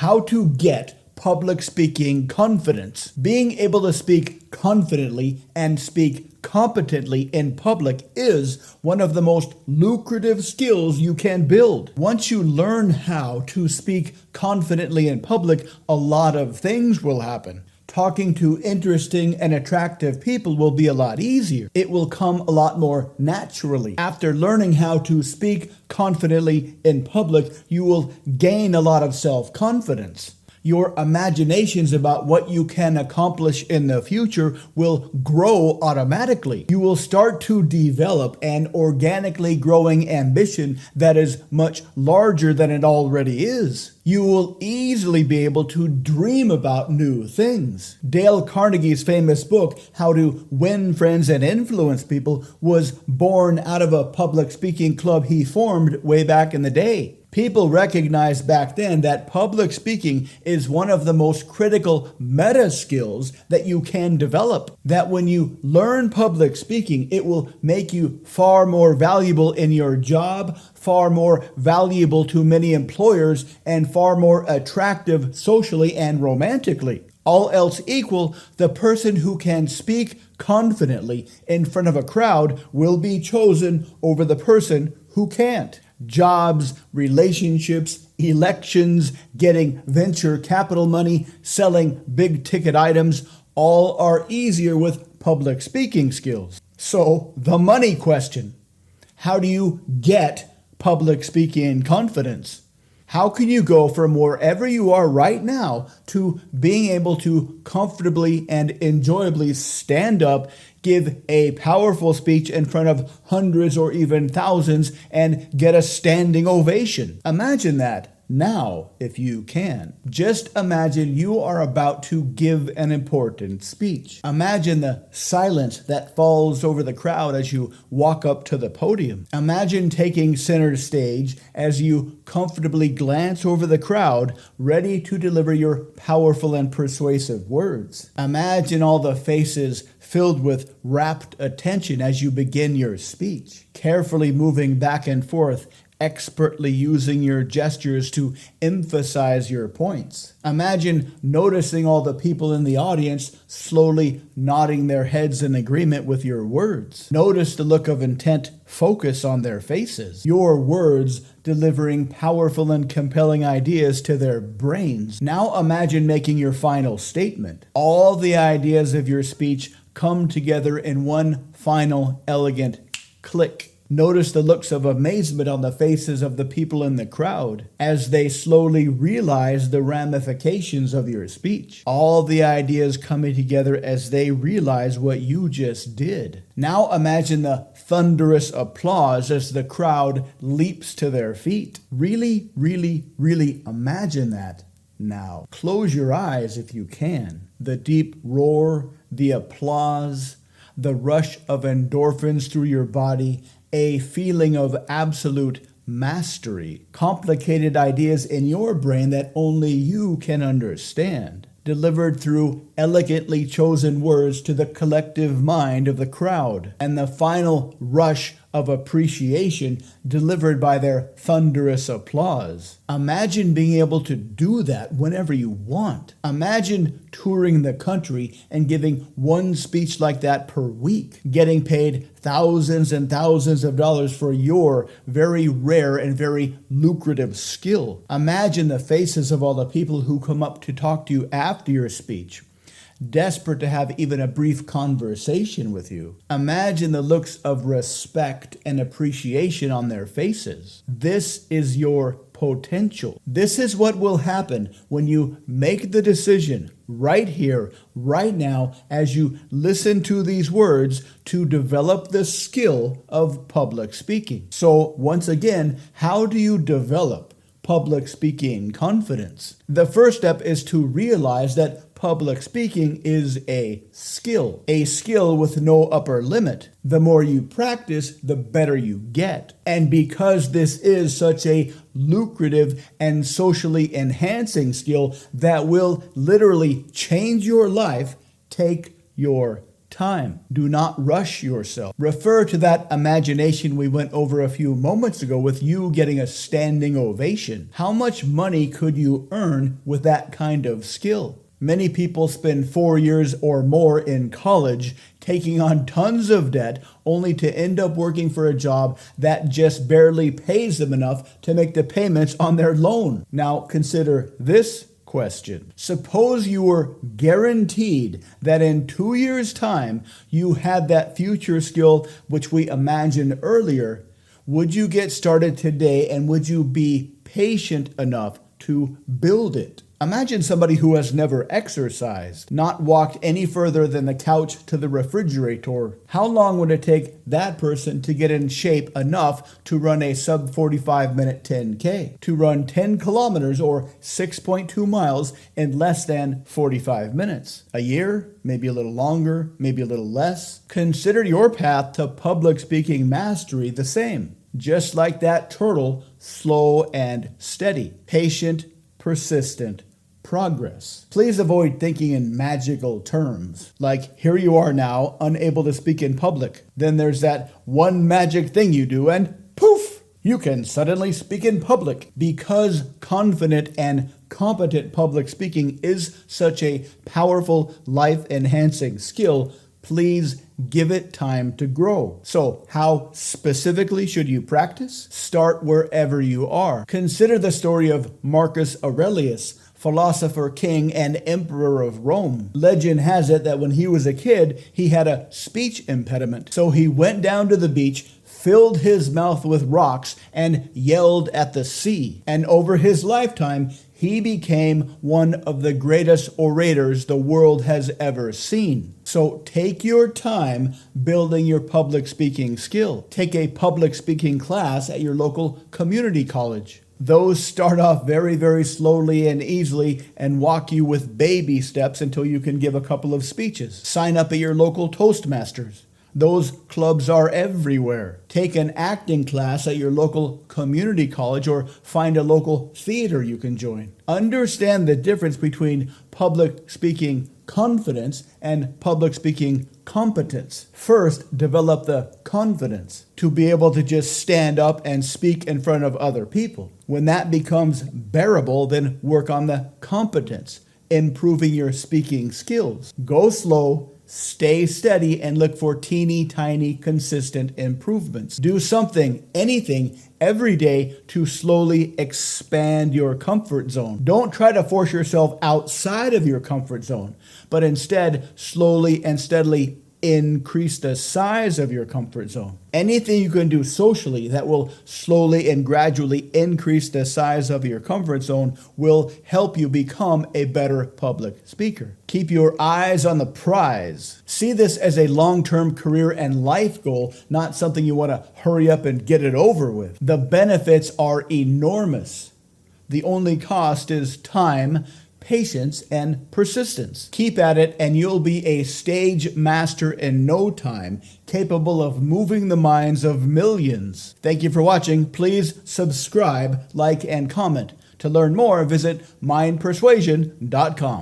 How to get public speaking confidence. Being able to speak confidently and speak competently in public is one of the most lucrative skills you can build. Once you learn how to speak confidently in public, a lot of things will happen. Talking to interesting and attractive people will be a lot easier. It will come a lot more naturally. After learning how to speak confidently in public, you will gain a lot of self-confidence. Your imaginations about what you can accomplish in the future will grow automatically. You will start to develop an organically growing ambition that is much larger than it already is. You will easily be able to dream about new things. Dale Carnegie's famous book, How to Win Friends and Influence People, was born out of a public speaking club he formed way back in the day. People recognized back then that public speaking is one of the most critical meta skills that you can develop. That when you learn public speaking, it will make you far more valuable in your job, far more valuable to many employers, and far more attractive socially and romantically. All else equal, the person who can speak confidently in front of a crowd will be chosen over the person who can't. Jobs, relationships, elections, getting venture capital money, selling big ticket items, all are easier with public speaking skills. So, the money question. How do you get public speaking confidence? How can you go from wherever you are right now to being able to comfortably and enjoyably stand up, give a powerful speech in front of hundreds or even thousands, and get a standing ovation? Imagine that now, if you can. Just imagine you are about to give an important speech. Imagine the silence that falls over the crowd as you walk up to the podium. Imagine taking center stage as you comfortably glance over the crowd, ready to deliver your powerful and persuasive words. Imagine all the faces filled with rapt attention as you begin your speech, carefully moving back and forth, expertly using your gestures to emphasize your points. Imagine noticing all the people in the audience slowly nodding their heads in agreement with your words. Notice the look of intent focus on their faces. Your words delivering powerful and compelling ideas to their brains. Now imagine making your final statement. All the ideas of your speech come together in one final elegant click. Notice the looks of amazement on the faces of the people in the crowd as they slowly realize the ramifications of your speech. All the ideas coming together as they realize what you just did. Now imagine the thunderous applause as the crowd leaps to their feet. Really, really, really imagine that now. Close your eyes if you can. The deep roar, the applause, the rush of endorphins through your body, a feeling of absolute mastery, complicated ideas in your brain that only you can understand, delivered through elegantly chosen words to the collective mind of the crowd, and the final rush of appreciation delivered by their thunderous applause. Imagine being able to do that whenever you want. Imagine touring the country and giving one speech like that per week, getting paid thousands and thousands of dollars for your very rare and very lucrative skill. Imagine the faces of all the people who come up to talk to you after your speech, desperate to have even a brief conversation with you. Imagine the looks of respect and appreciation on their faces. This is your potential. This is what will happen when you make the decision right here, right now, as you listen to these words to develop the skill of public speaking. So once again, how do you develop public speaking confidence? The first step is to realize that public speaking is a skill with no upper limit. The more you practice, the better you get. And because this is such a lucrative and socially enhancing skill that will literally change your life, take your time. Do not rush yourself. Refer to that imagination we went over a few moments ago with you getting a standing ovation. How much money could you earn with that kind of skill? Many people spend 4 years or more in college taking on tons of debt only to end up working for a job that just barely pays them enough to make the payments on their loan. Now consider this question. Suppose you were guaranteed that in 2 years' time you had that future skill which we imagined earlier. Would you get started today, and would you be patient enough to build it? Imagine somebody who has never exercised, not walked any further than the couch to the refrigerator. How long would it take that person to get in shape enough to run a sub 45-minute 10K, to run 10 kilometers or 6.2 miles in less than 45 minutes? A year? Maybe a little longer, maybe a little less. Consider your path to public speaking mastery the same. Just like that turtle, slow and steady, patient, persistent progress. Please avoid thinking in magical terms, like here you are now, unable to speak in public. Then there's that one magic thing you do and poof, you can suddenly speak in public. Because confident and competent public speaking is such a powerful, life-enhancing skill, please give it time to grow. So how specifically should you practice? Start wherever you are. Consider the story of Marcus Aurelius, philosopher, king, and emperor of Rome. Legend has it that when he was a kid, he had a speech impediment. So he went down to the beach, filled his mouth with rocks, and yelled at the sea. And over his lifetime, he became one of the greatest orators the world has ever seen. So take your time building your public speaking skill. Take a public speaking class at your local community college. Those start off very, very slowly and easily and walk you with baby steps until you can give a couple of speeches. Sign up at your local Toastmasters. Those clubs are everywhere. Take an acting class at your local community college or find a local theater you can join. Understand the difference between public speaking confidence and public speaking competence. First, develop the confidence to be able to just stand up and speak in front of other people. When that becomes bearable, then work on the competence, improving your speaking skills. Go slow, stay steady, and look for teeny tiny consistent improvements. Do something, anything, every day to slowly expand your comfort zone. Don't try to force yourself outside of your comfort zone, but instead slowly and steadily increase the size of your comfort zone. Anything you can do socially that will slowly and gradually increase the size of your comfort zone will help you become a better public speaker. Keep your eyes on the prize. See this as a long-term career and life goal, not something you want to hurry up and get it over with. The benefits are enormous. The only cost is time, patience, and persistence. Keep at it and you'll be a stage master in no time, capable of moving the minds of millions. Thank you for watching. Please subscribe, like, and comment. To learn more, visit mindpersuasion.com.